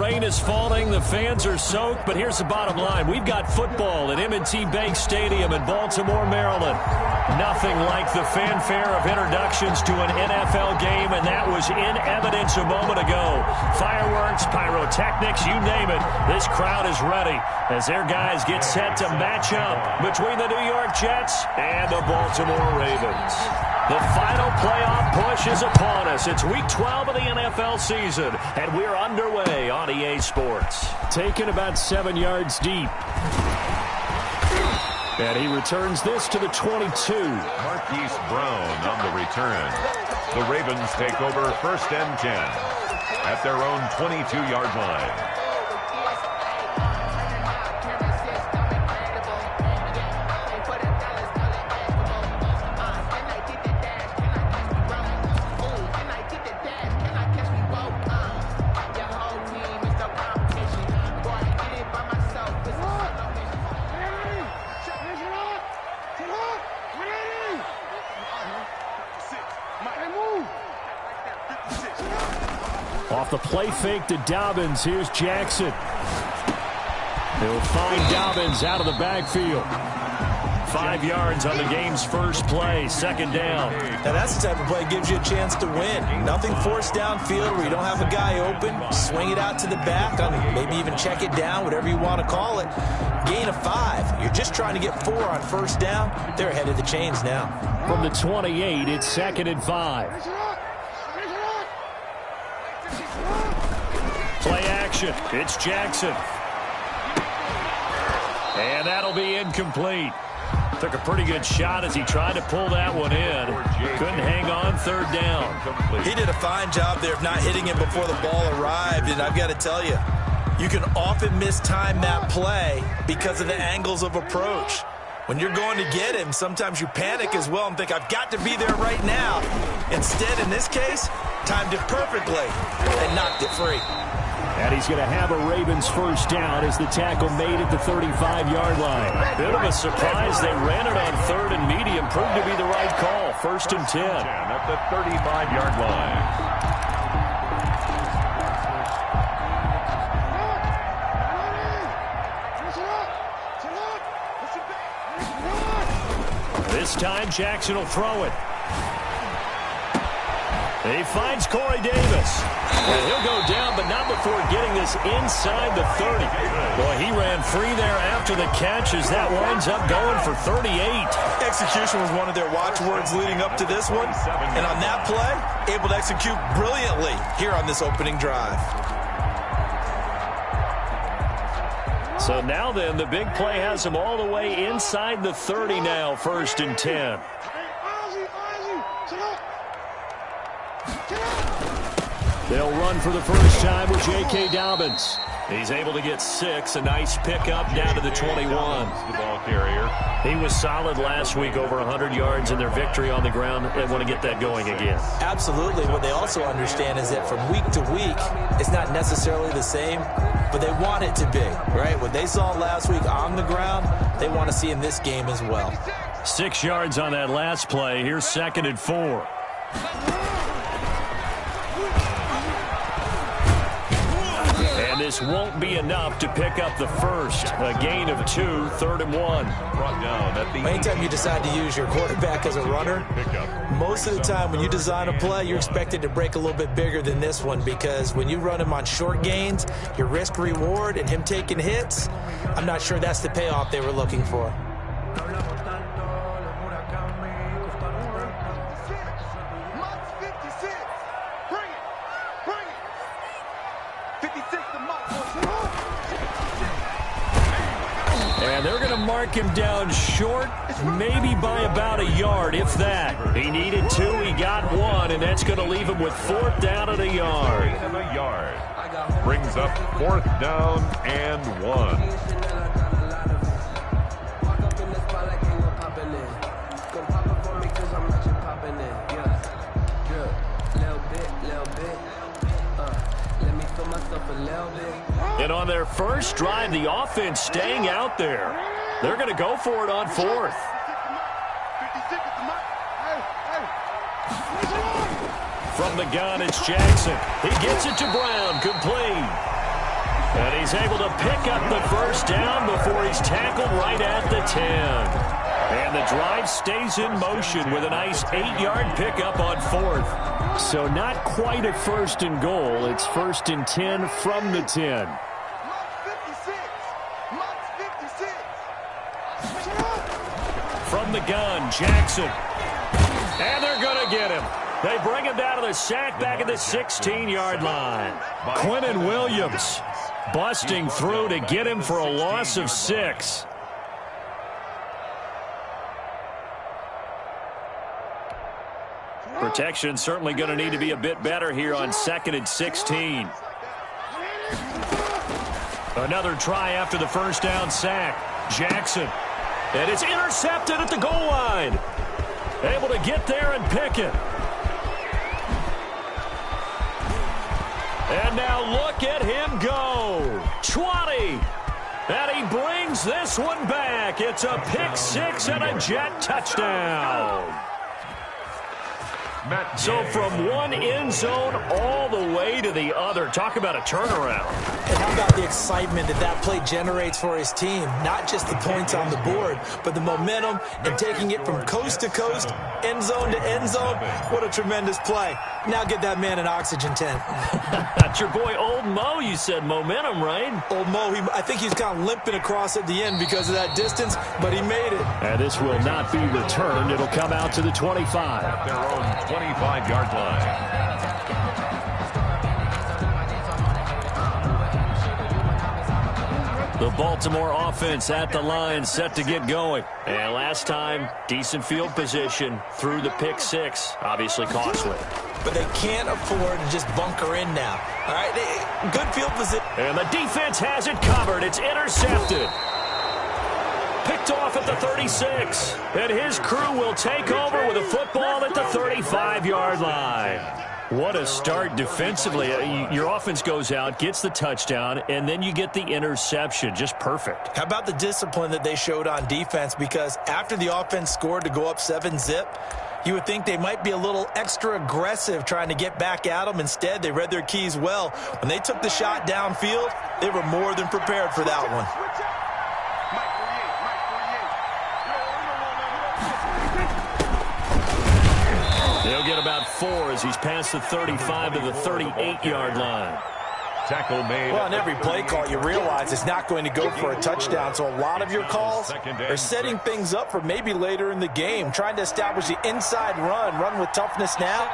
rain is falling, the fans are soaked, but here's the bottom line. We've got football at M&T Bank Stadium in Baltimore, Maryland. Nothing like the fanfare of introductions to an NFL game, and that was in evidence a moment ago. Fireworks, pyrotechnics, you name it. This crowd is ready as their guys get set to match up between the New York Jets and the Baltimore Ravens. The final playoff push is upon us. It's Week 12 of the NFL season, and we're underway on EA Sports. Taken about 7 yards deep. And he returns this to the 22. Marquise Brown on the return. The Ravens take over 1st and 10 at their own 22-yard line. Off the play fake to Dobbins. Here's Jackson. He'll find Dobbins out of the backfield. 5 yards on the game's first play. 2nd down. Now that's the type of play that gives you a chance to win. Nothing forced downfield where you don't have a guy open. Swing it out to the back. Maybe even check it down, whatever you want to call it. Gain of 5. You're just trying to get 4 on 1st down. They're ahead of the chains now. From the 28, it's 2nd and 5. Play action. It's Jackson. And that'll be incomplete. Took a pretty good shot as he tried to pull that one in. Couldn't hang on 3rd down. He did a fine job there of not hitting him before the ball arrived. And I've got to tell you, you can often mistime that play because of the angles of approach. When you're going to get him, sometimes you panic as well and think, I've got to be there right now. Instead, in this case, timed it perfectly and knocked it free. And he's going to have a Ravens 1st down as the tackle made at the 35-yard line. Bit of a surprise. They ran it on 3rd and medium. Proved to be the right call. 1st and 10. At the 35-yard line. This time, Jackson will throw it. He finds Corey Davis. And he'll go down, but not before getting this inside the 30. Boy, he ran free there after the catch as that winds up going for 38. Execution was one of their watchwords leading up to this one. And on that play, able to execute brilliantly here on this opening drive. So now then, the big play has him all the way inside the 30 now, 1st and 10. They'll run for the first time with J.K. Dobbins. He's able to get 6, a nice pickup down to the 21. The ball carrier. He was solid last week, over 100 yards in their victory on the ground. They want to get that going again. Absolutely. What they also understand is that from week to week, it's not necessarily the same, but they want it to be, right? What they saw last week on the ground, they want to see in this game as well. 6 yards on that last play. Here's 2nd and 4. And this won't be enough to pick up the first. A gain of 2, 3rd and 1. Brought down at the Anytime you decide to use your quarterback as a runner, most of the time when you design a play, you're expected to break a little bit bigger than this one, because when you run him on short gains, your risk-reward and him taking hits, I'm not sure that's the payoff they were looking for. And they're going to mark him down short, maybe by about a yard, if that. He needed 2, he got 1, and that's going to leave him with 4th down at a yard. A yard. Brings up 4th down and 1. And on their first drive, the offense staying out there. They're going to go for it on 4th. From the gun, it's Jackson. He gets it to Brown, complete. And he's able to pick up the first down before he's tackled right at the 10. And the drive stays in motion with a nice 8-yard pickup on 4th. So not quite a first and goal. It's 1st and 10 from the 10. From the gun, Jackson. And they're going to get him. They bring him down to the sack back at the 16-yard line. Quentin Williams busting through to get him for a loss of 6. Protection certainly going to need to be a bit better here on 2nd and 16. Another try after the first down sack. Jackson. And it's intercepted at the goal line. Able to get there and pick it. And now look at him go. 20. And he brings this one back. It's a pick 6 and a Jet touchdown. So from one end zone all the way to the other. Talk about a turnaround. And how about the excitement that play generates for his team? Not just the points on the board, but the momentum and taking it from coast to coast, end zone to end zone. What a tremendous play. Now get that man an oxygen tent. That's your boy Old Mo. You said momentum, right? Old Mo, I think he's kind of limping across at the end because of that distance, but he made it. And this will not be returned. It'll come out to the 25. At their own 25-yard line. The Baltimore offense at the line, set to get going. And last time, decent field position through the pick 6. Obviously costly. But they can't afford to just bunker in now. All right, good field position. And the defense has it covered. It's intercepted. Picked off at the 36. And his crew will take over with a football at the 35-yard line. What a start defensively. Your offense goes out, gets the touchdown, and then you get the interception. Just perfect. How about the discipline that they showed on defense? Because after the offense scored to go up 7-zip, you would think they might be a little extra aggressive trying to get back at them. Instead, they read their keys well. When they took the shot downfield, they were more than prepared for that one. They'll get about 4 as he's past the 35 to the 38-yard line. Tackle made. Well, on every play call, you realize it's not going to go for a touchdown. So a lot of your calls are setting things up for maybe later in the game, trying to establish the inside run with toughness now,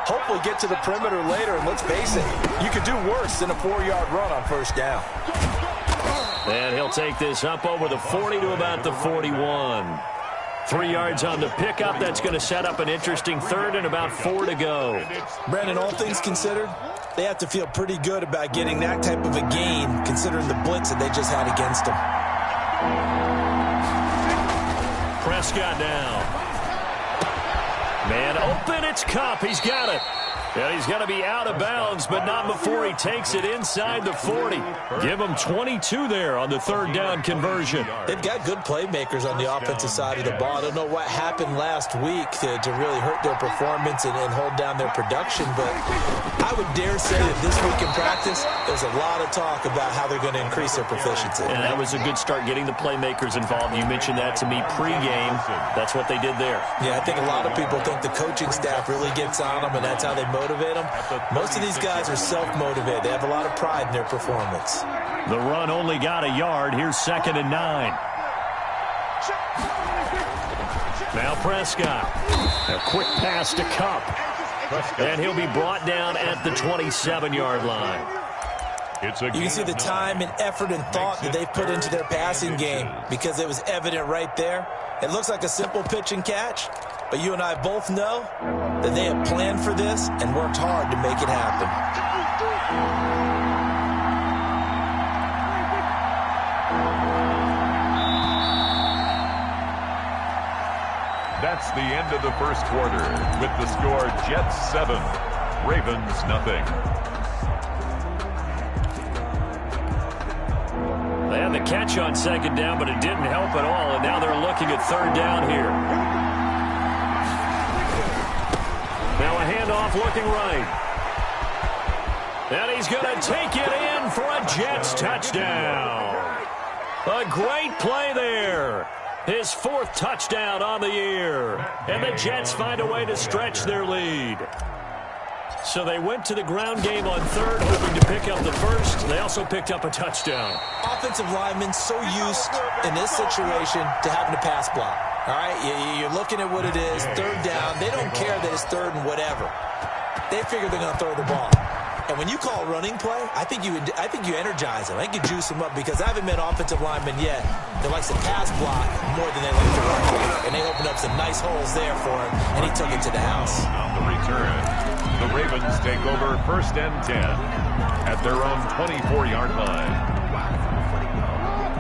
hopefully get to the perimeter later. And let's face it, you could do worse than a 4-yard run on first down. And he'll take this up over the 40 to about the 41. 3 yards on the pickup. That's going to set up an interesting 3rd and about 4 to go. Brandon, all things considered, they have to feel pretty good about getting that type of a gain, considering the blitz that they just had against them. Prescott now. Man open, it's Kupp. He's got it. And he's going to be out of bounds, but not before he takes it inside the 40. Give him 22 there on the 3rd down conversion. They've got good playmakers on the offensive side of the ball. I don't know what happened last week to really hurt their performance and hold down their production, but I would dare say that this week in practice, there's a lot of talk about how they're going to increase their proficiency. And that was a good start, getting the playmakers involved. You mentioned that to me pregame. That's what they did there. Yeah, I think a lot of people think the coaching staff really gets on them, and that's how they motivate them. Most of these guys are self-motivated. They have a lot of pride in their performance. The run only got a yard. Here's 2nd and 9. Now Prescott. A quick pass to Kupp. And he'll be brought down at the 27-yard line. You can see the time and effort and thought that they've put into their passing game because it was evident right there. It looks like a simple pitch and catch, but you and I both know that they have planned for this and worked hard to make it happen. That's the end of the first quarter with the score Jets 7, Ravens nothing. They had the catch on 2nd down, but it didn't help at all, and now they're looking at 3rd down here. Now a handoff looking right. And he's going to take it in for a Jets touchdown. A great play there. His 4th touchdown on the year. And the Jets find a way to stretch their lead. So they went to the ground game on 3rd, hoping to pick up the 1st. They also picked up a touchdown. Offensive linemen so used in this situation to having to pass block. All right, you're looking at what it is, 3rd down. They don't care that it's 3rd and whatever. They figure they're going to throw the ball. And when you call running play, I think you energize them. I think you juice them up because I haven't met offensive linemen yet that likes to pass block more than they like to run block. And they opened up some nice holes there for him, and he took it to the house. On the return, the Ravens take over 1st and 10 at their own 24-yard line.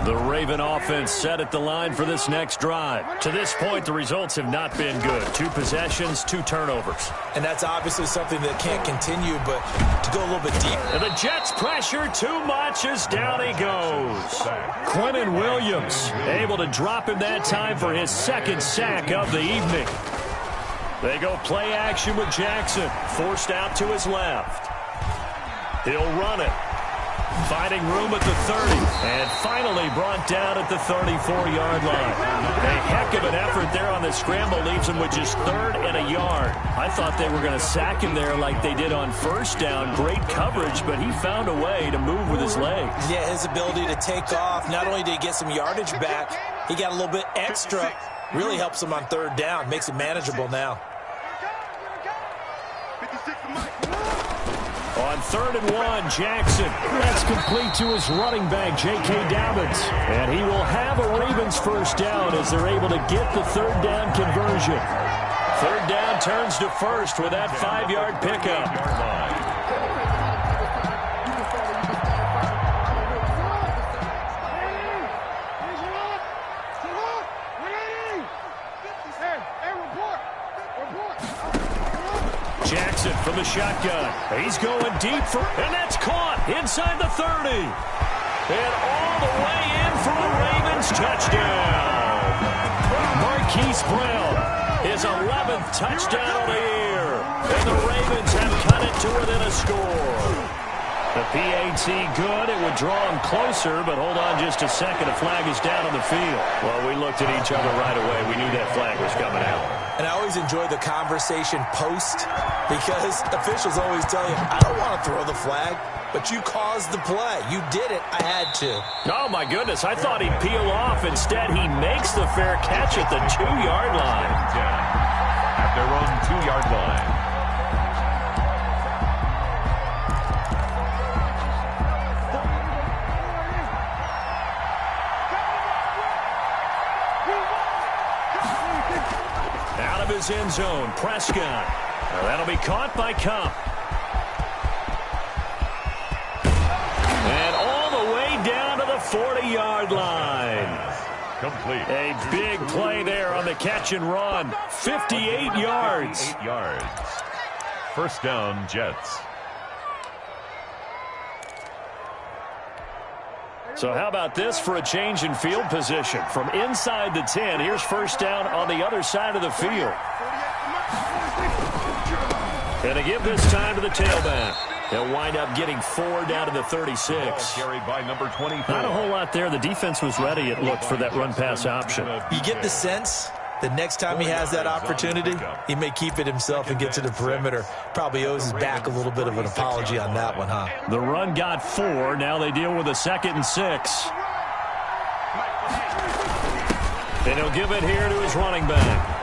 The Raven offense set at the line for this next drive. To this point, the results have not been good. 2 possessions, 2 turnovers. And that's obviously something that can't continue, but to go a little bit deeper. And the Jets pressure too much as down he goes. Quentin Williams able to drop him that time for his 2nd sack of the evening. They go play action with Jackson, forced out to his left. He'll run it. Finding room at the 30, and finally brought down at the 34-yard line. A heck of an effort there on the scramble, leaves him with just 3rd and a yard. I thought they were going to sack him there like they did on 1st down. Great coverage, but he found a way to move with his legs. Yeah, his ability to take off, not only did he get some yardage back, he got a little bit extra. Really helps him on 3rd down, makes it manageable now. On 3rd and 1, Jackson. That's complete to his running back, J.K. Dobbins. And he will have a Ravens 1st down as they're able to get the 3rd down conversion. 3rd down turns to 1st with that 5-yard pickup. Jackson from the shotgun. He's going deep for, and that's caught inside the 30. And all the way in for a Ravens touchdown. Marquise Brown, his 11th touchdown of the year. And the Ravens have cut it to within a score. The PAT good. It would draw him closer, but hold on just a second. A flag is down on the field. Well, we looked at each other right away. We knew that flag was coming out. And I always enjoy the conversation post because officials always tell you, I don't want to throw the flag, but you caused the play. You did it. I had to. Oh, my goodness. I thought he'd peel off. Instead, he makes the fair catch at the 2-yard line. At their own 2-yard line. Out of his end zone, Prescott. Now that'll be caught by Cup. And all the way down to the 40-yard line. Complete. A big play there on the catch and run. 58 yards. 58 yards. 1st down, Jets. So how about this for a change in field position? From inside the 10, here's 1st down on the other side of the field. And to give this time to the tailback. They'll wind up getting 4 down to the 36. Carried by number 24. Not a whole lot there. The defense was ready, it looked, for that run-pass option. You get the sense that next time he has that opportunity, he may keep it himself and get to the perimeter. Probably owes his back a little bit of an apology on that one, huh? The run got 4. Now they deal with a 2nd and 6. And he'll give it here to his running back.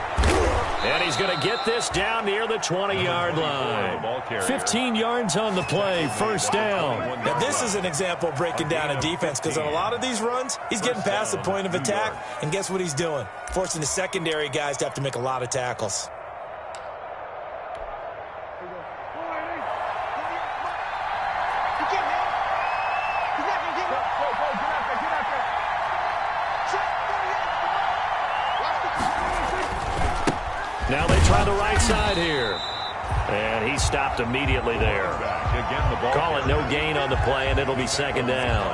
And he's going to get this down near the 20-yard line. 15 yards on the play, 1st down. Now, this is an example of breaking down a defense because on a lot of these runs, he's getting past the point of attack, and guess what he's doing? Forcing the secondary guys to have to make a lot of tackles. Now they try the right side here. And he stopped immediately there. Call it no gain on the play, and it'll be second down.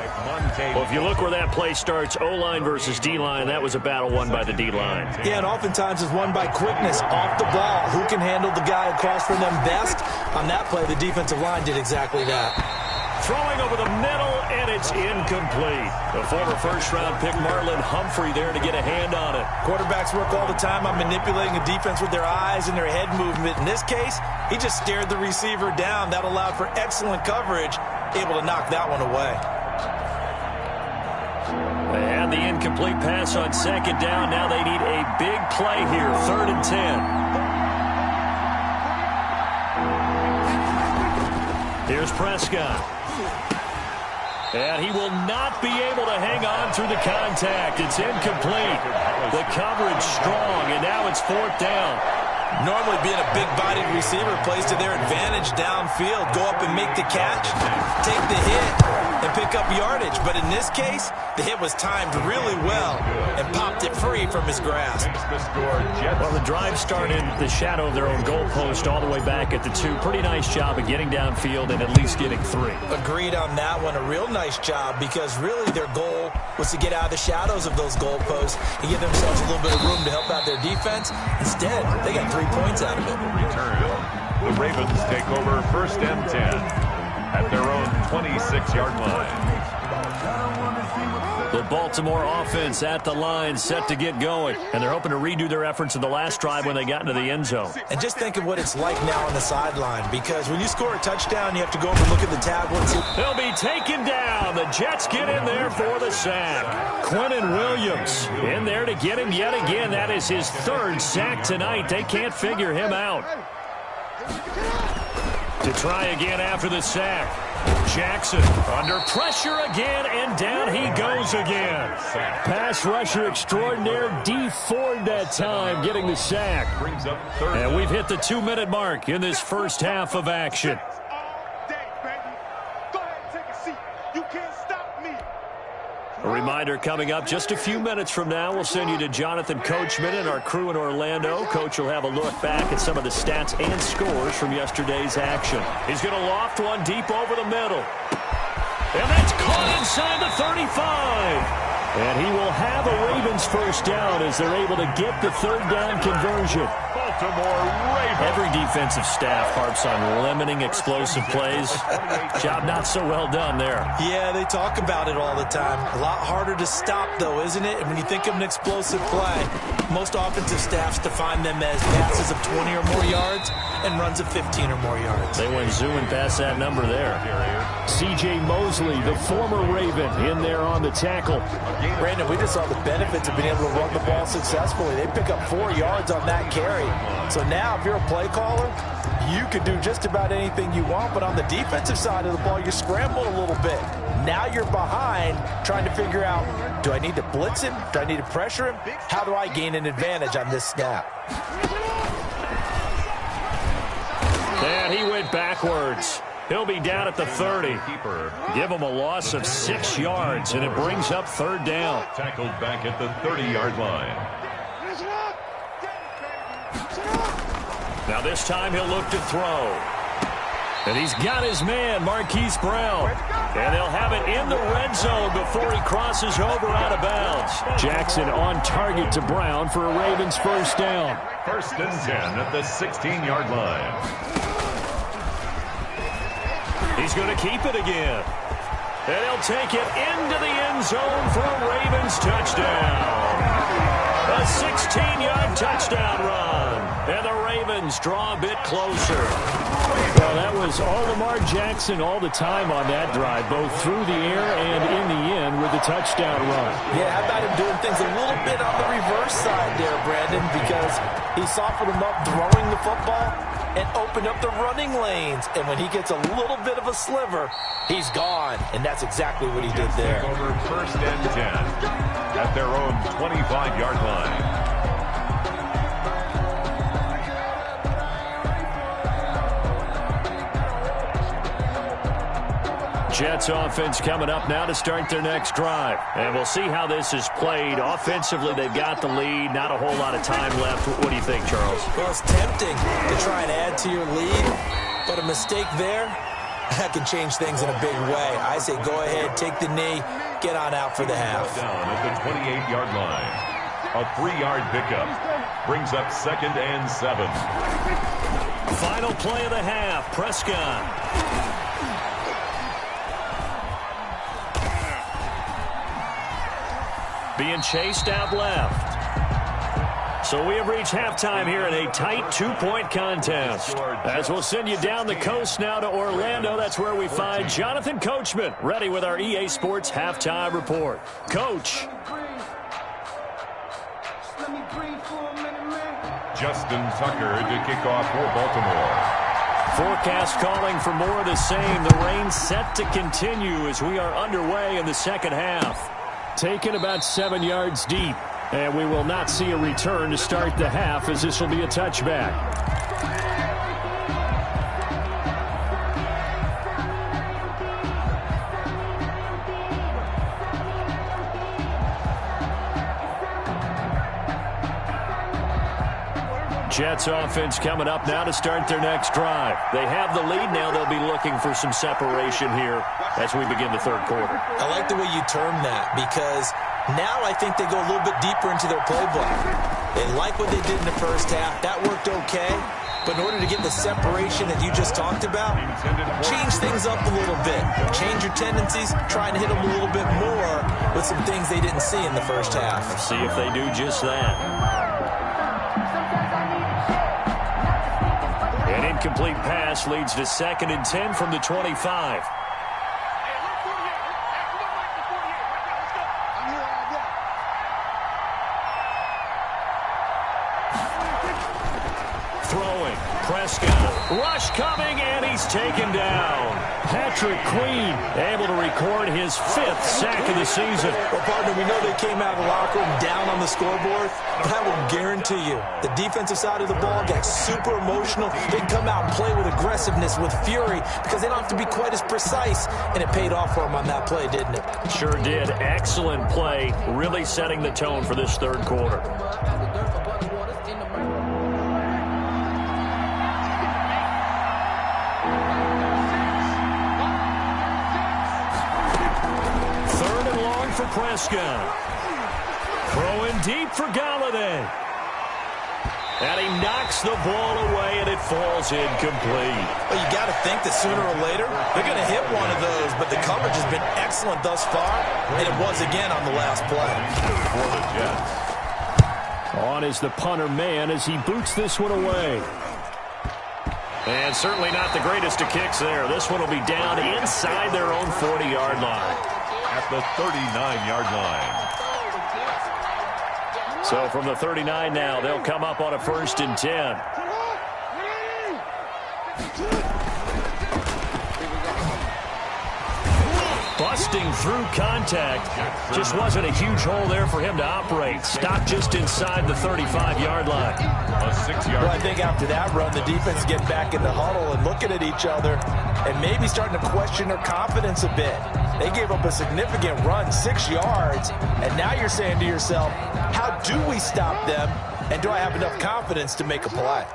Well, if you look where that play starts, O-line versus D-line, that was a battle won by the D-line. Yeah, and oftentimes it's won by quickness off the ball. Who can handle the guy across from them best? On that play, the defensive line did exactly that. Throwing over the middle, and it's incomplete. The former first-round pick, Marlon Humphrey, there to get a hand on it. Quarterbacks work all the time on manipulating the defense with their eyes and their head movement. In this case, he just stared the receiver down. That allowed for excellent coverage, able to knock that one away. They had the incomplete pass on second down. Now they need a big play here, 3rd and 10. Here's Prescott. And he will not be able to hang on through the contact. It's incomplete. The coverage strong, and now it's 4th down. Normally being a big-bodied receiver plays to their advantage downfield. Go up and make the catch, take the hit, and pick up yardage. But in this case, the hit was timed really well and popped it free from his grasp. Well, the drive started the shadow of their own goalpost all the way back at the 2. Pretty nice job of getting downfield and at least getting 3. Agreed on that one. A real nice job because really their goal was to get out of the shadows of those goalposts and give themselves a little bit of room to help out their defense. Instead, they got 3 points out of it. Return. The Ravens take over 1st and 10 at their own 26-yard line. The Baltimore offense at the line, set to get going. And they're hoping to redo their efforts in the last drive when they got into the end zone. And just think of what it's like now on the sideline, because when you score a touchdown, you have to go over and look at the tablets. They'll be taken down. The Jets get in there for the sack. Quentin Williams in there to get him yet again. That is his 3rd sack tonight. They can't figure him out. To try again after the sack. Jackson under pressure again, and down he goes again. Pass rusher extraordinaire, D Ford that time getting the sack. And we've hit the 2-minute mark in this first half of action. A reminder coming up just a few minutes from now, we'll send you to Jonathan Coachman and our crew in Orlando. Coach will have a look back at some of the stats and scores from yesterday's action. He's going to loft one deep over the middle. And that's caught inside the 35. And he will have a Ravens first down as they're able to get the 3rd down conversion. Baltimore Ravens. Every defensive staff harps on limiting explosive plays. Job not so well done there. Yeah, they talk about it all the time. A lot harder to stop, though, isn't it? And when you think of an explosive play, most offensive staffs define them as passes of 20 or more yards and runs of 15 or more yards. They went zooming past that number there. C.J. Mosley, the former Raven, in there on the tackle. Brandon, we just saw the benefits of being able to run the ball successfully. They pick up 4 yards on that carry. So now, if you're a play caller, you can do just about anything you want. But on the defensive side of the ball, you're scrambling a little bit. Now you're behind, trying to figure out, do I need to blitz him? Do I need to pressure him? How do I gain an advantage on this snap? And he went backwards. He'll be down at the 30. Give him a loss of 6 yards, and it brings up 3rd down. Tackled back at the 30-yard line. Now this time he'll look to throw. And he's got his man, Marquise Brown. And they'll have it in the red zone before he crosses over out of bounds. Jackson on target to Brown for a Ravens first down. 1st and 10 at the 16-yard line. He's going to keep it again. And he'll take it into the end zone for a Ravens touchdown. A 16-yard touchdown run. And the Ravens draw a bit closer. Well, that was all Lamar Jackson all the time on that drive, both through the air and in the end with the touchdown run. Yeah, how about him doing things a little bit on the reverse side there, Brandon, because he softened him up throwing the football and opened up the running lanes. And when he gets a little bit of a sliver, he's gone. And that's exactly what he did there. Over 1st and 10 at their own 25-yard line. Jets offense coming up now to start their next drive. And we'll see how this is played. Offensively, they've got the lead. Not a whole lot of time left. What do you think, Charles? Well, it's tempting to try and add to your lead, but a mistake there, that can change things in a big way. I say go ahead, take the knee, get on out for the half. Down at the 28-yard line. A 3-yard pickup brings up 2nd and 7. Final play of the half, Prescott. Being chased out left. So we have reached halftime here in a tight 2-point contest. As we'll send you down the coast now to Orlando, that's where we find Jonathan Coachman, ready with our EA Sports halftime report. Coach. Justin Tucker to kick off for Baltimore. Forecast calling for more of the same. The rain set to continue as we are underway in the second half. Taken about 7 yards deep. And we will not see a return to start the half, as this will be a touchback. Jets offense coming up now to start their next drive. They have the lead now. They'll be looking for some separation here as we begin the third quarter. I like the way you term that, because now I think they go a little bit deeper into their playbook. They like what they did in the first half. That worked okay. But in order to get the separation that you just talked about, change things up a little bit. Change your tendencies. Try and hit them a little bit more with some things they didn't see in the first half. See if they do just that. An incomplete pass leads to 2nd and 10 from the 25. Throwing, Prescott, rush coming, and he's taken down. Patrick Queen able to record his 5th sack of the season. Well, partner, we know they came out of the locker room down on the scoreboard, but I will guarantee you the defensive side of the ball got super emotional. They come out and play with aggressiveness, with fury, because they don't have to be quite as precise, and it paid off for them on that play, didn't it? Sure did. Excellent play, really setting the tone for this third quarter. Prescott. Throwing deep for Gauntlet. And he knocks the ball away, and it falls incomplete. Well, you got to think that sooner or later they're going to hit one of those, but the coverage has been excellent thus far, and it was again on the last play. For the Jets. On is the punter man as he boots this one away. And certainly not the greatest of kicks there. This one will be down inside their own 40-yard line. At the 39-yard line. So from the 39 now, they'll come up on a 1st and 10. Busting through contact. Just wasn't a huge hole there for him to operate. Stopped just inside the 35-yard line. A 6-yard. Well, I think after that run, the defense getting back in the huddle and looking at each other and maybe starting to question their confidence a bit. They gave up a significant run, 6 yards, and now you're saying to yourself, how do we stop them, and do I have enough confidence to make a play?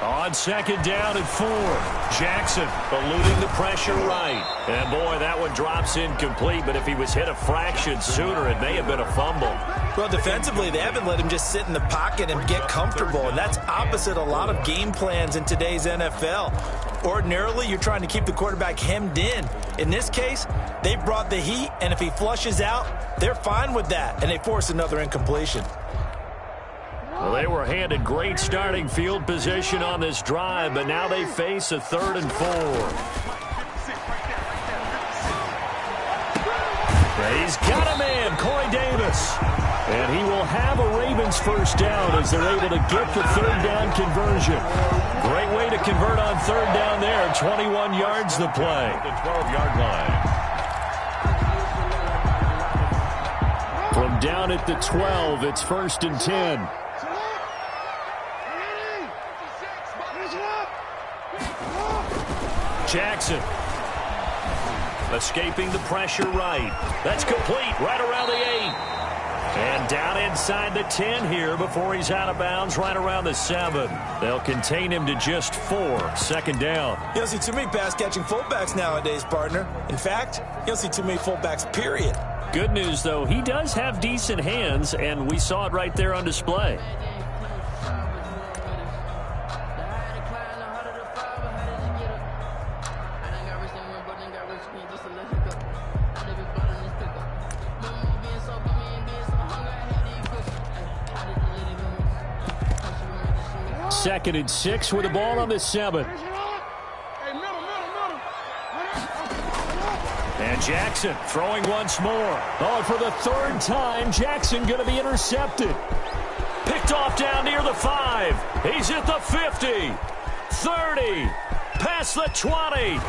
On 2nd down and 4. Jackson eluding the pressure right. And boy, that one drops incomplete, but if he was hit a fraction sooner, it may have been a fumble. Well, defensively, they haven't let him just sit in the pocket and get comfortable, and that's opposite a lot of game plans in today's NFL. Ordinarily, you're trying to keep the quarterback hemmed in. In this case, they brought the heat, and if he flushes out, they're fine with that, and they force another incompletion. Well, they were handed great starting field position on this drive, but now they face a 3rd and 4. He's got a man, Corey Davis. And he will have a Ravens 1st down as they're able to get the 3rd down conversion. Great way to convert on 3rd down there. 21 yards the play. The 12-yard line. From down at the 12, it's 1st and 10. Jackson. Escaping the pressure right. That's complete right around the 8. And down inside the 10 here before he's out of bounds right around the 7. They'll contain him to just 4. Second down. You don't see too many pass-catching fullbacks nowadays, partner. In fact, you don't see too many fullbacks, period. Good news, though, he does have decent hands, and we saw it right there on display. Second and 6 with the ball on the 7. And Jackson throwing once more. Oh, for the 3rd time, Jackson going to be intercepted. Picked off down near the 5. He's at the 50. 30. Past the 20.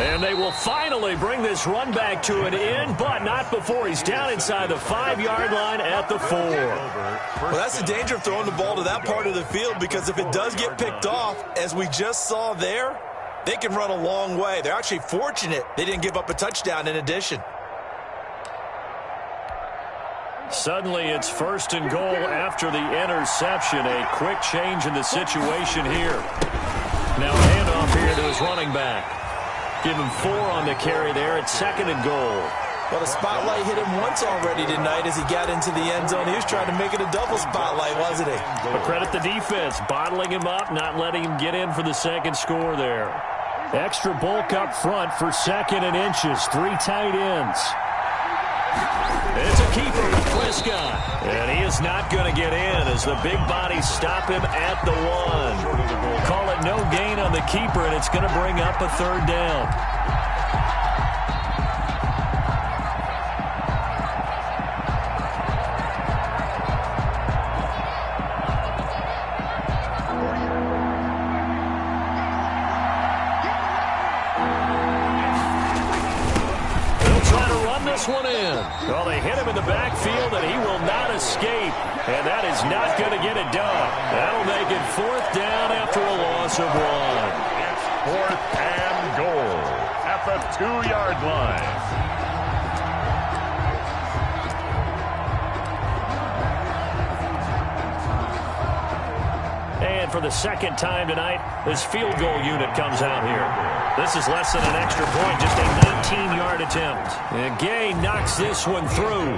And they will finally bring this run back to an end, but not before he's down inside the 5-yard line at the 4. Well, that's the danger of throwing the ball to that part of the field, because if it does get picked off, as we just saw there, they can run a long way. They're actually fortunate they didn't give up a touchdown in addition. Suddenly it's 1st and goal after the interception. A quick change in the situation here. Now a handoff here to his running back. Give him 4 on the carry there. It's 2nd and goal. Well, the spotlight hit him once already tonight as he got into the end zone. He was trying to make it a double spotlight, wasn't he? But credit the defense, bottling him up, not letting him get in for the second score there. Extra bulk up front for 2nd and inches. 3 tight ends. It's a keeper with Prescott. And he is not going to get in as the big bodies stop him at the 1. Call it no gain on the keeper, and it's going to bring up a 3rd down. One in. Well, they hit him in the backfield, and he will not escape. And that is not going to get it done. That'll make it 4th down after a loss of 1. It's 4th and goal at the 2-yard line. And for the 2nd time tonight, this field goal unit comes out here. This is less than an extra point, just a 19-yard attempt. And Gay knocks this one through.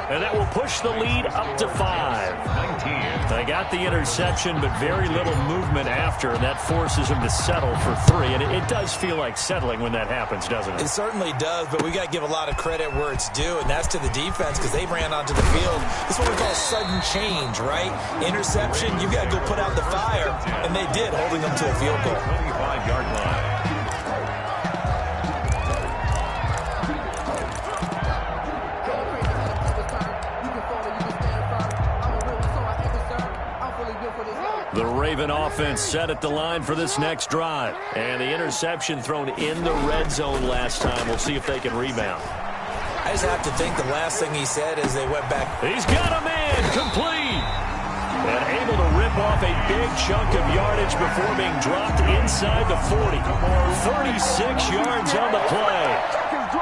And that will push the lead up to 5. 19. They got the interception, but very little movement after, and that forces them to settle for 3. And it does feel like settling when that happens, doesn't it? It certainly does, but we got to give a lot of credit where it's due, and that's to the defense, because they ran onto the field. This is what we call sudden change, right? Interception, you got to go put out the fire, and they did, holding them to a field goal. 25-yard line. The Raven offense set at the line for this next drive. And the interception thrown in the red zone last time. We'll see if they can rebound. I just have to think the last thing he said as they went back. He's got a man complete. And able to rip off a big chunk of yardage before being dropped inside the 40. 36 yards on the play.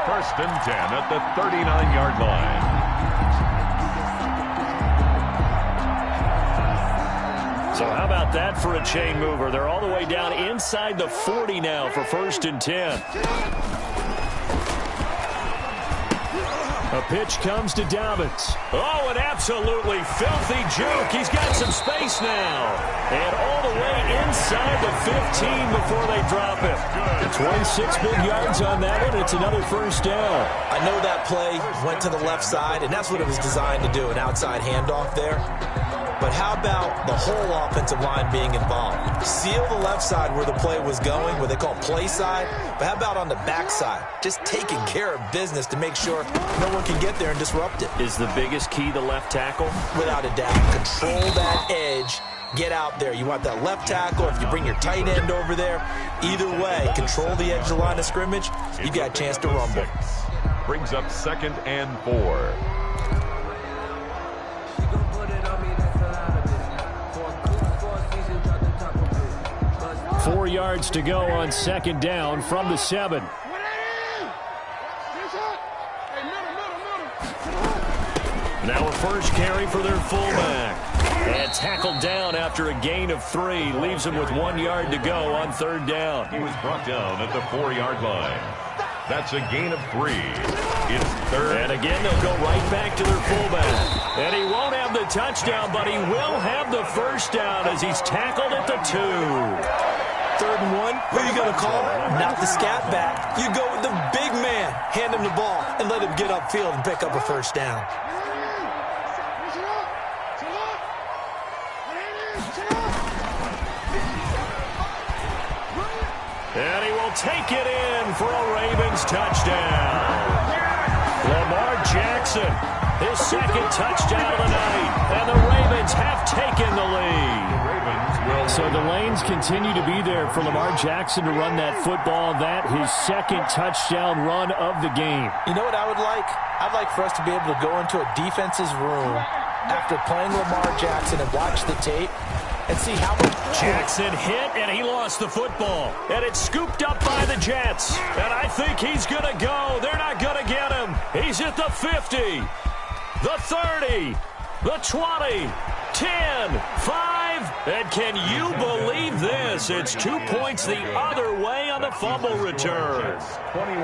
1st and 10 at the 39-yard line. So how about that for a chain mover? They're all the way down inside the 40 now for 1st and 10. A pitch comes to Dobbins. Oh, an absolutely filthy juke. He's got some space now. And all the way inside the 15 before they drop him. 26 big yards on that one. It's another 1st down. I know that play went to the left side, and that's what it was designed to do, an outside handoff there. But how about the whole offensive line being involved? Seal the left side where the play was going, what they call play side. But how about on the back side? Just taking care of business to make sure no one can get there and disrupt it. Is the biggest key the left tackle? Without a doubt. Control that edge. Get out there. You want that left tackle. If you bring your tight end over there, either way, control the edge of the line of scrimmage. You got a chance to rumble. Brings up 2nd and 4. 4 yards to go on second down from the 7. Now a first carry for their fullback. And tackled down after a gain of 3. Leaves him with 1 yard to go on third down. He was brought down at the 4-yard line. That's a gain of 3. It's third. And again, they'll go right back to their fullback. And he won't have the touchdown, but he will have the first down as he's tackled at the 2. 3rd and 1, who are you going to call? Not the scat back. You go with the big man. Hand him the ball and let him get upfield and pick up a first down. And he will take it in for a Ravens touchdown. Lamar Jackson, his second touchdown of the night. And the Ravens have taken the lead. So the lanes continue to be there for Lamar Jackson to run that football. That his second touchdown run of the game. You know what I would like? I'd like for us to be able to go into a defense's room after playing Lamar Jackson and watch the tape and see how much Jackson hit, and he lost the football. And it's scooped up by the Jets. And I think he's going to go. They're not going to get him. He's at the 50, the 30, the 20, 10, 5. And can you believe this? It's 2 points the other way on the fumble return. 21.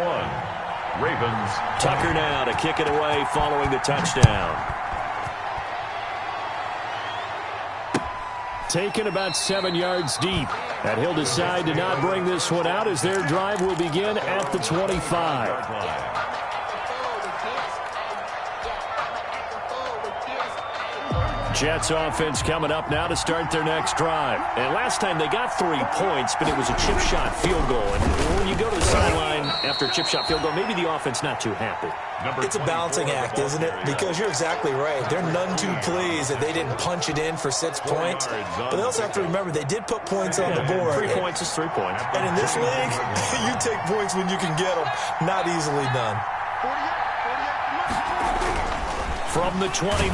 Ravens. Tucker now to kick it away following the touchdown. Taken about 7 yards deep. And he'll decide to not bring this one out as their drive will begin at the 25. Jets offense coming up now to start their next drive. And last time they got 3 points, but it was a chip shot field goal. And when you go to the sideline after a chip shot field goal, maybe the offense not too happy. It's a balancing act, isn't it? Because you're exactly right. They're none too pleased that they didn't punch it in for 6 points. But they also have to remember they did put points on the board. 3 points is 3 points. And in this league, you take points when you can get them. Not easily done. From the 29,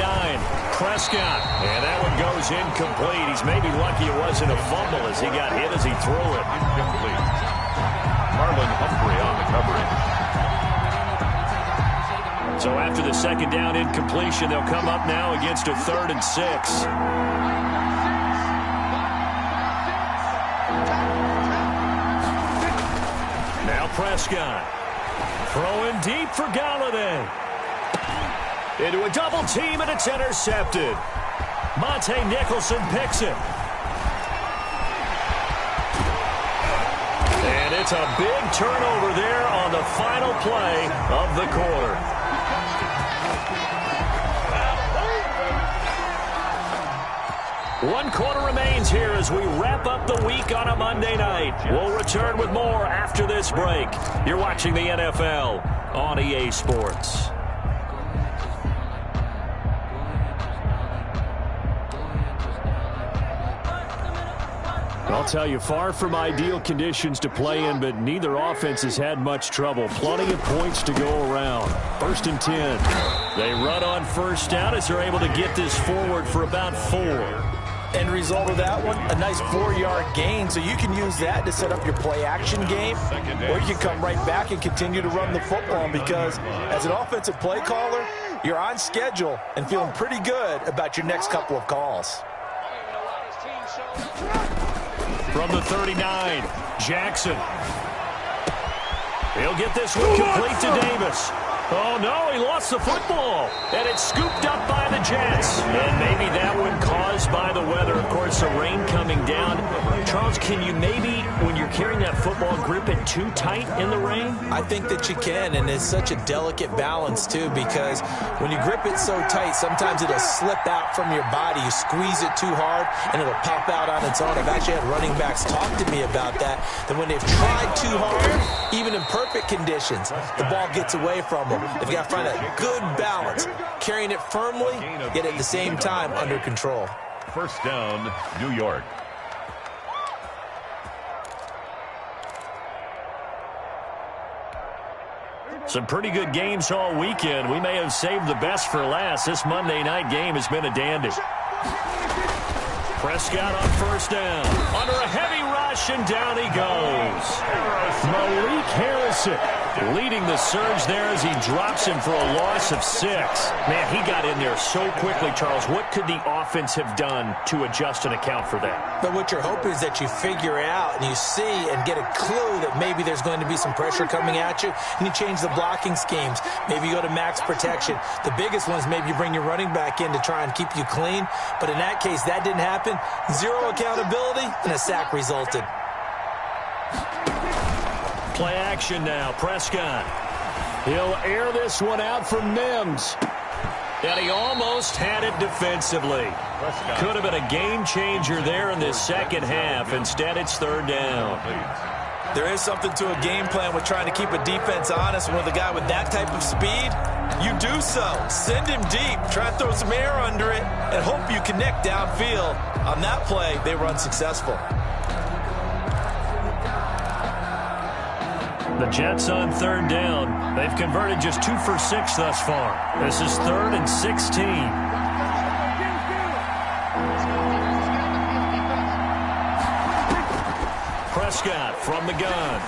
Prescott. And that one goes incomplete. He's maybe lucky it wasn't a fumble as he got hit as he threw it. Incomplete. Marlon Humphrey on the coverage. So after the second down incompletion, they'll come up now against a 3rd and 6. Now Prescott. Throwing deep for Gauntlet. Into a double team, and it's intercepted. Monte Nicholson picks it. And it's a big turnover there on the final play of the quarter. One quarter remains here as we wrap up the week on a Monday night. We'll return with more after this break. You're watching the NFL on EA Sports. I'll tell you, far from ideal conditions to play in, but neither offense has had much trouble. Plenty of points to go around. 1st and 10. They run on first down as they're able to get this forward for about 4. End result of that one, a nice 4-yard gain, so you can use that to set up your play-action game, or you can come right back and continue to run the football because as an offensive play caller, you're on schedule and feeling pretty good about your next couple of calls. From the 39, Jackson. He'll get this one complete to Davis. Oh, no, he lost the football. And it's scooped up by the Jets. And maybe that one caused by the weather. Of course, the rain coming down. Charles, can you maybe, when you're carrying that football, grip it too tight in the rain? I think that you can, and it's such a delicate balance, too, because when you grip it so tight, sometimes it'll slip out from your body. You squeeze it too hard, and it'll pop out on its own. I've actually had running backs talk to me about that when they've tried too hard, even in perfect conditions, the ball gets away from them. They've got to find a good balance, carrying it firmly, yet at the same time under control. First down, New York. Some pretty good games all weekend. We may have saved the best for last. This Monday night game has been a dandy. Prescott on first down. Under a heavy rush, action, down he goes. Malik Harrison leading the surge there as he drops him for a loss of 6. Man, he got in there so quickly, Charles. What could the offense have done to adjust and account for that? But what you're hoping is that you figure out and you see and get a clue that maybe there's going to be some pressure coming at you, and you change the blocking schemes. Maybe you go to max protection. The biggest one is maybe you bring your running back in to try and keep you clean. But in that case, that didn't happen. 0 accountability, and a sack resulted. Play action now. Prescott. He'll air this one out for Mims. And he almost had it defensively. Could have been a game changer there in this second half. Instead, it's 3rd down. There is something to a game plan with trying to keep a defense honest. With a guy with that type of speed, you do so. Send him deep. Try to throw some air under it and hope you connect downfield. On that play, they were unsuccessful. The Jets on 3rd down. They've converted just 2 for 6 thus far. This is 3rd and 16. Prescott from the gun.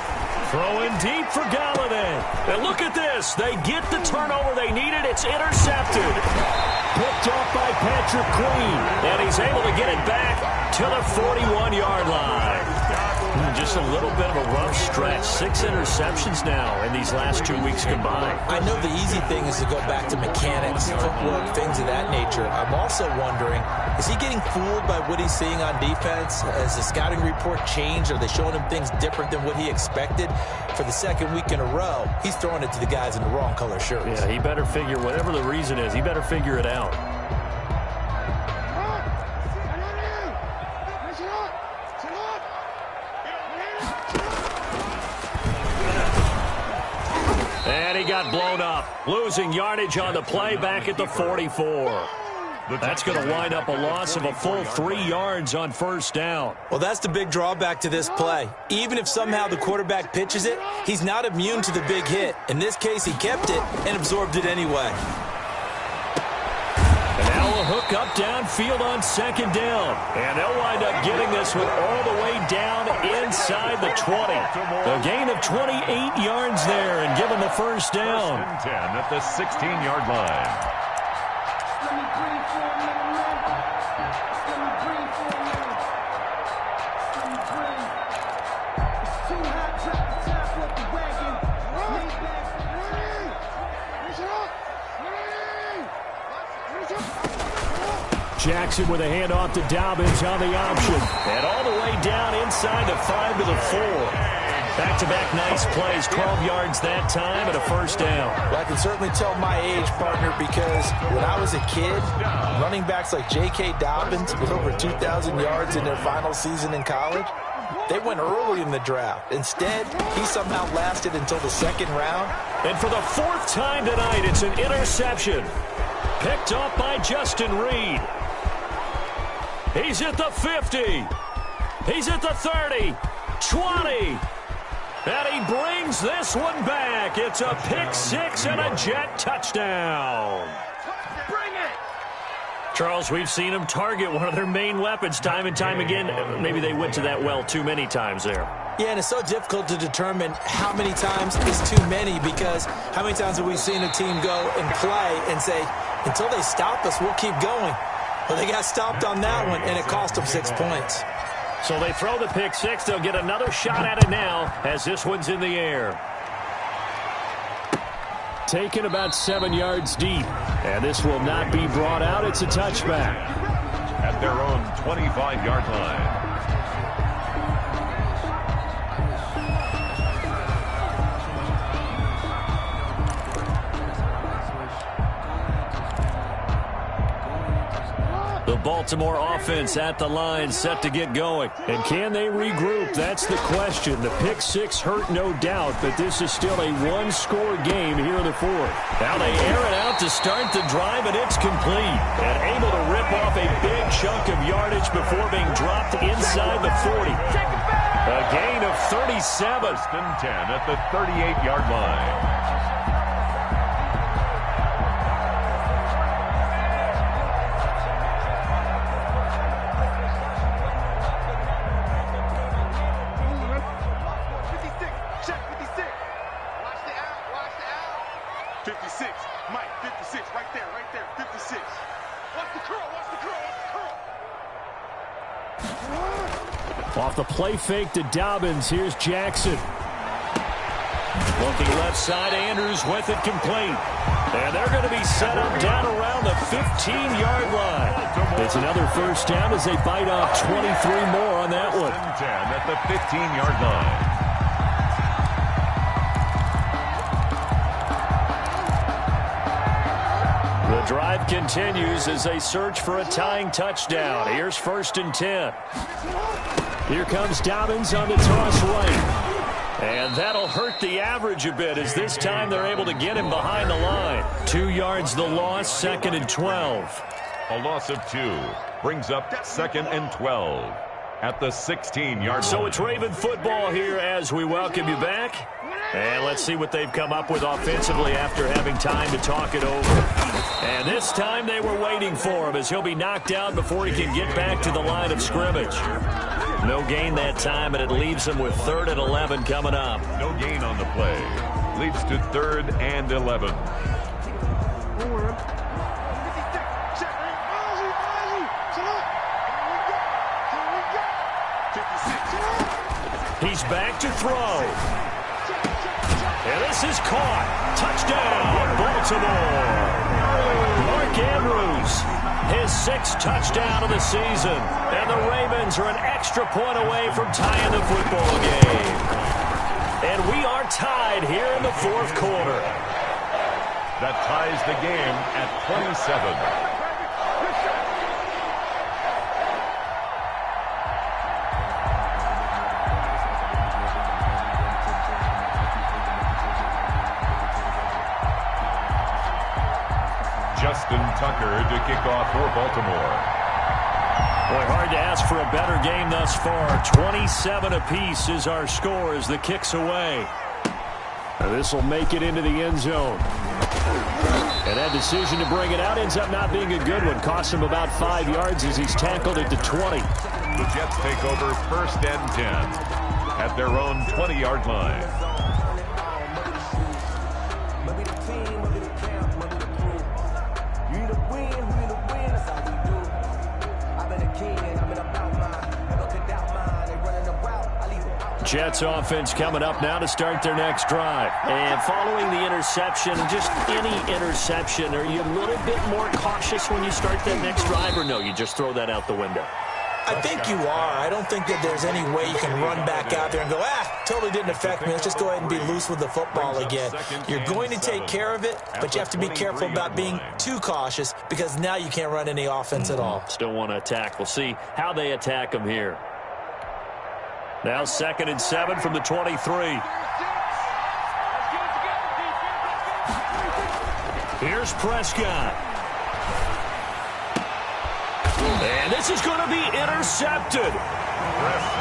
Throwing deep for Galladay. And look at this. They get the turnover they needed. It's intercepted. Picked off by Patrick Queen. And he's able to get it back to the 41-yard line. Just a little bit of a rough stretch. 6 interceptions now in these last 2 weeks combined. I know the easy thing is to go back to mechanics, footwork, things of that nature. I'm also wondering, is he getting fooled by what he's seeing on defense? Has the scouting report changed? Are they showing him things different than what he expected? For the 2nd week in a row, he's throwing it to the guys in the wrong color shirts. Yeah, he better figure, whatever the reason is, he better figure it out. And he got blown up, losing yardage on the play back at the 44. That's going to wind up a loss of a full 3 yards on 1st down. Well, that's the big drawback to this play. Even if somehow the quarterback pitches it, he's not immune to the big hit. In this case, he kept it and absorbed it anyway. And now a hook up downfield on 2nd down. And they'll wind up getting this one all the way down inside the 20. A gain of 28 yards there and given the 1st down. 10 at the 16-yard line. Jackson with a handoff to Dobbins on the option. And all the way down inside the 5 to the 4. Back-to-back nice plays, 12 yards that time and a 1st down. Well, I can certainly tell my age, partner, because when I was a kid, running backs like J.K. Dobbins with over 2,000 yards in their final season in college, they went early in the draft. Instead, he somehow lasted until the 2nd round. And for the 4th time tonight, it's an interception. Picked off by Justin Reed. He's at the 50. He's at the 30. 20. And he brings this one back. It's a pick 6 and a Jet touchdown. Bring it! Charles, we've seen them target one of their main weapons time and time again. Maybe they went to that well too many times there. Yeah, and it's so difficult to determine how many times is too many, because how many times have we seen a team go and play and say, until they stop us, we'll keep going. Well, they got stopped on that one, and it cost them 6 points. So they throw the pick 6. They'll get another shot at it now as this one's in the air. Taken about 7 yards deep. And this will not be brought out. It's a touchback. At their own 25-yard line. The Baltimore offense at the line, set to get going. And can they regroup? That's the question. The pick 6 hurt, no doubt, but this is still a one-score game here in the 4th. Now they air it out to start the drive, and it's complete. And able to rip off a big chunk of yardage before being dropped inside the 40. A gain of 37. 1st and 10 at the 38-yard line. 56. Mike, 56. Right there, 56. Watch the curl, watch the curl, watch the curl. Off the play fake to Dobbins, here's Jackson. Looking left side, Andrews with it complete. And they're going to be set up down around the 15-yard line. It's another first down as they bite off 23 more on that one. 10 at the 15-yard line. The drive continues as they search for a tying touchdown. Here's 1st and 10. Here comes Dobbins on the toss right. And that'll hurt the average a bit as this time they're able to get him behind the line. 2 yards the loss, 2nd and 12. A loss of 2 brings up 2nd and 12 at the 16-yard line. So it's Raven football here as we welcome you back. And let's see what they've come up with offensively after having time to talk it over. And this time they were waiting for him as he'll be knocked out before he can get back to the line of scrimmage. No gain that time, and it leaves him with 3rd and 11 coming up. No gain on the play. Leads to 3rd and 11. He's back to throw. And this is caught. Touchdown, Baltimore. Mark Andrews, his 6th touchdown of the season. And the Ravens are an extra point away from tying the football game. And we are tied here in the 4th quarter. That ties the game at 27. Justin Tucker to kick off for Baltimore. Boy, hard to ask for a better game thus far. 27 apiece is our score as the kick's away. And this will make it into the end zone. And that decision to bring it out ends up not being a good one. Costs him about 5 yards as he's tackled it to 20. The Jets take over 1st and 10 at their own 20-yard line. Jets offense coming up now to start their next drive. And following the interception, just any interception, are you a little bit more cautious when you start that next drive, or no, you just throw that out the window? I think you are. I don't think that there's any way you can run back out there and go, totally didn't affect me. Let's just go ahead and be loose with the football again. You're going to take care of it, but you have to be careful about being too cautious because now you can't run any offense at all. Still want to attack. We'll see how they attack them here. Now 2nd and 7 from the 23. Here's Prescott. And this is going to be intercepted.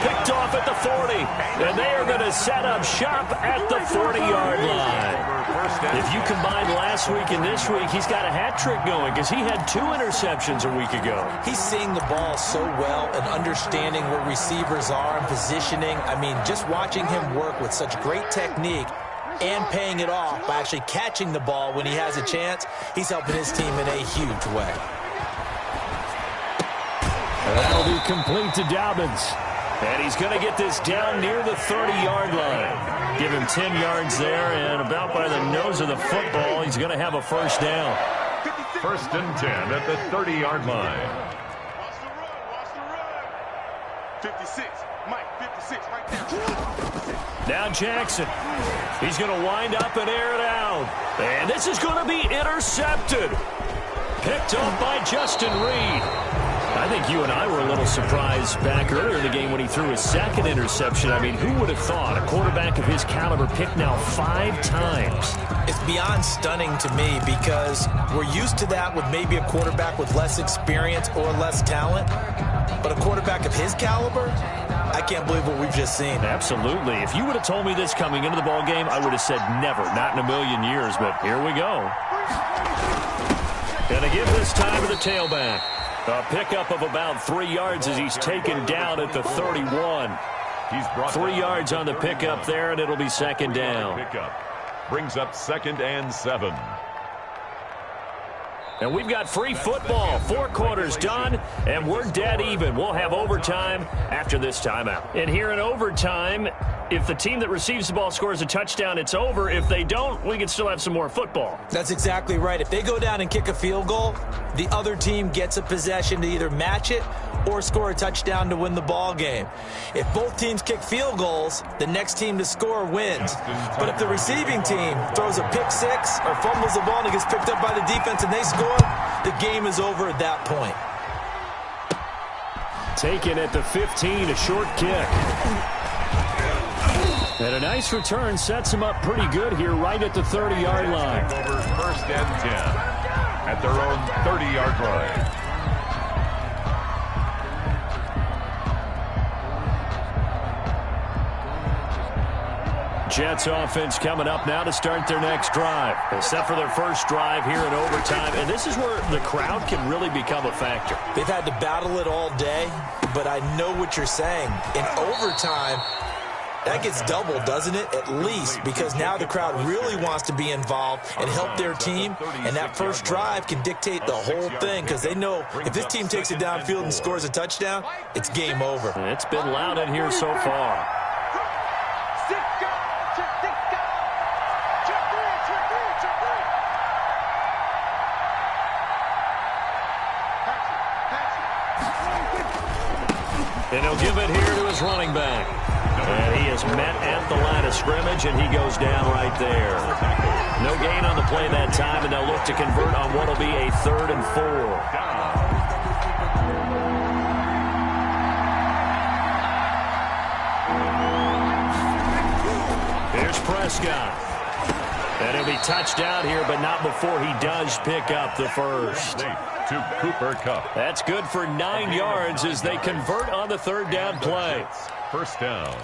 Picked off at the 40. And they are going to set up shop at the 40-yard line. If you combine last week and this week, he's got a hat trick going because he had 2 interceptions a week ago. He's seeing the ball so well and understanding where receivers are and positioning. I mean, just watching him work with such great technique and paying it off by actually catching the ball when he has a chance, he's helping his team in a huge way. That'll be complete to Dobbins. And he's going to get this down near the 30-yard line. Give him 10 yards there, and about by the nose of the football, he's going to have a first down. 1st and 10 at the 30-yard line. Watch the run. 56. Mike, 56 right there. Now Jackson. He's going to wind up and air it out. And this is going to be intercepted. Picked up by Justin Reed. I think you and I were a little surprised back earlier in the game when he threw his 2nd interception. I mean, who would have thought a quarterback of his caliber picked now 5 times? It's beyond stunning to me because we're used to that with maybe a quarterback with less experience or less talent. But a quarterback of his caliber, I can't believe what we've just seen. Absolutely. If you would have told me this coming into the ball game, I would have said never, not in a million years. But here we go. Going to give this time to the tailback. A pickup of about 3 yards as he's taken down at the 31. He's brought 3 yards on the pickup there, and it'll be 2nd down. brings up 2nd and 7. And we've got free football. 4 quarters done, and we're dead even. We'll have overtime after this timeout. And here in overtime, if the team that receives the ball scores a touchdown, it's over. If they don't, we can still have some more football. That's exactly right. If they go down and kick a field goal, the other team gets a possession to either match it or score a touchdown to win the ball game. If both teams kick field goals, the next team to score wins. But if the receiving team throws a pick six or fumbles the ball and it gets picked up by the defense and they score, the game is over at that point. Taken at the 15, a short kick. And a nice return sets them up pretty good here right at the 30-yard line. Over 1st and 10 at their own 30-yard line. Jets offense coming up now to start their next drive. Except for their first drive here in overtime. And this is where the crowd can really become a factor. They've had to battle it all day, but I know what you're saying. In overtime, that gets doubled, doesn't it? At least, because now the crowd really wants to be involved and help their team. And that first drive can dictate the whole thing because they know if this team takes it downfield and scores a touchdown, it's game over. It's been loud in here so far. And he'll give it here to his running back. And he is met at the line of scrimmage, and he goes down right there. No gain on the play that time, and they'll look to convert on what will be a 3rd and 4. Here's Prescott. And he'll be touched out here, but not before he does pick up the first. To Cooper Kupp. That's good for 9 yards as they convert on the 3rd down play. 1st down.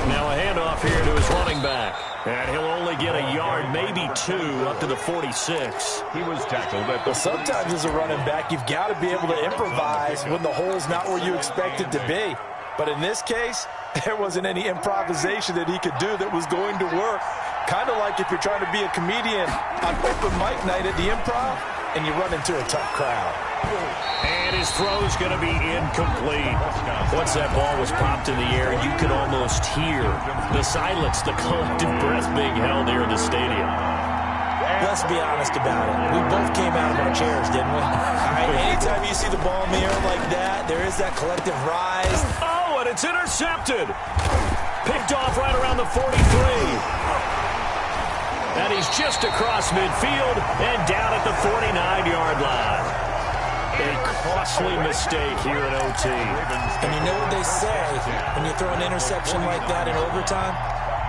Now a handoff here to his running back. And he'll only get a yard, maybe 2, up to the 46. He was tackled at the... Sometimes as a running back, you've got to be able to improvise when the hole's not where you expect it to be. But in this case, there wasn't any improvisation that he could do that was going to work. Kind of like if you're trying to be a comedian on open mic night at the Improv and you run into a tough crowd. And his throw's going to be incomplete. Once that ball was popped in the air, you could almost hear the silence, the collective breath being held here in the stadium. Let's be honest about it. We both came out of our chairs, didn't we? All right, anytime you see the ball in the air like that, there is that collective rise. Oh, and it's intercepted. Picked off right around the 43. And he's just across midfield and down at the 49-yard line. A costly mistake here in OT. And you know what they say, when you throw an interception like that in overtime,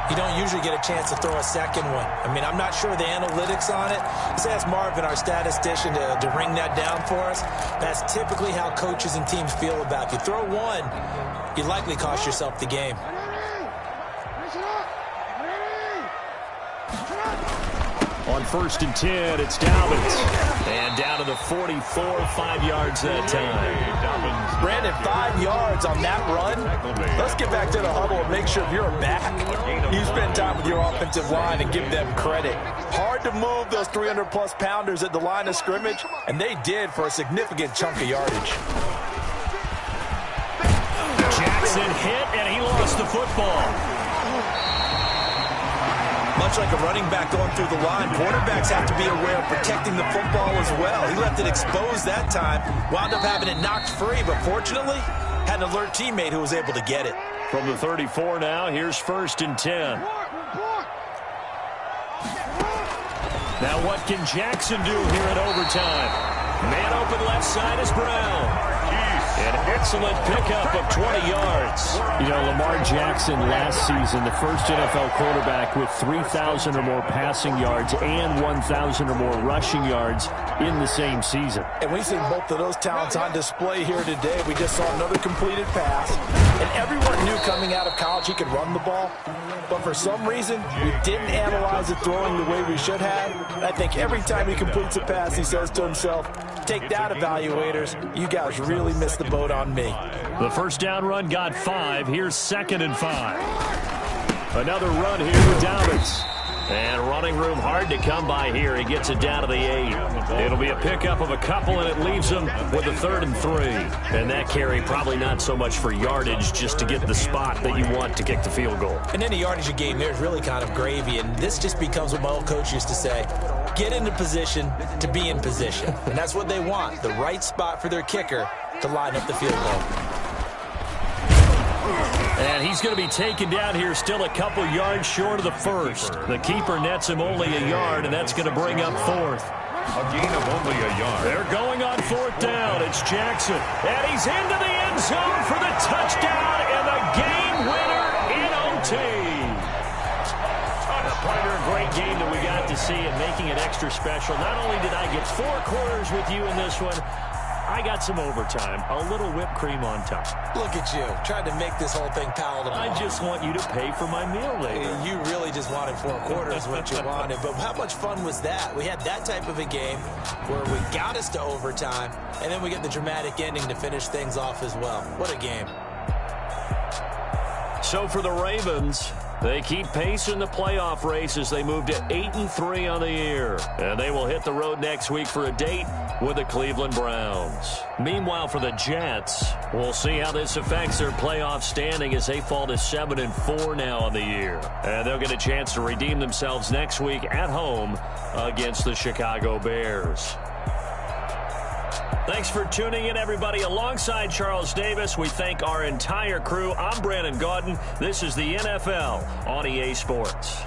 you don't usually get a chance to throw a second one. I mean, I'm not sure of the analytics on it. Let's ask Marvin, our statistician, to ring that down for us. That's typically how coaches and teams feel about it. If you throw one, you likely cost yourself the game. On 1st and 10, it's Dobbins. And down to the 44, 5 yards that time. Brandon, 5 yards on that run. Let's get back to the huddle and make sure you're back. You spend time with your offensive line and give them credit. Hard to move those 300-plus pounders at the line of scrimmage, and they did for a significant chunk of yardage. Jackson hit, and he lost the football. Much like a running back going through the line, quarterbacks have to be aware of protecting the football as well. He left it exposed that time, wound up having it knocked free, but fortunately, had an alert teammate who was able to get it. From the 34 now, here's 1st and 10. Now what can Jackson do here in overtime? Man open left side is Brown. An excellent pickup of 20 yards. You know, Lamar Jackson last season, the first NFL quarterback with 3,000 or more passing yards and 1,000 or more rushing yards in the same season. And we see both of those talents on display here today. We just saw another completed pass. And everyone knew coming out of college he could run the ball. But for some reason, we didn't analyze it throwing the way we should have. And I think every time he completes a pass, he says to himself, Take that, evaluators. You guys really missed the boat on me. The first down run got 5. Here's 2nd and 5. Another run here with Dobbins. And running room hard to come by here. He gets it down to the 8. It'll be a pickup of a couple, and it leaves him with a 3rd and 3. And that carry probably not so much for yardage, just to get the spot that you want to kick the field goal. And any yardage you gain there is really kind of gravy, and this just becomes what my old coach used to say. Get into position to be in position. And that's what they want, the right spot for their kicker to line up the field goal. And he's going to be taken down here still a couple yards short of the first. The keeper nets him only a yard, and that's going to bring up 4th. A gain of only a yard. They're going on 4th down. It's Jackson. And he's into the end zone for the touchdown and the game winner in OT. A great game that we got to see and making it extra special. Not only did I get 4 quarters with you in this one, I got some overtime, a little whipped cream on top. Look at you, trying to make this whole thing palatable. I just want you to pay for my meal later. You really just wanted 4 quarters, what you wanted. But how much fun was that? We had that type of a game where we got us to overtime, and then we get the dramatic ending to finish things off as well. What a game. So for the Ravens, they keep pace in the playoff race as they move to 8-3 on the year. And they will hit the road next week for a date with the Cleveland Browns. Meanwhile, for the Jets, we'll see how this affects their playoff standing as they fall to 7-4 now on the year. And they'll get a chance to redeem themselves next week at home against the Chicago Bears. Thanks for tuning in, everybody. Alongside Charles Davis, we thank our entire crew. I'm Brandon Gaudin. This is the NFL on EA Sports.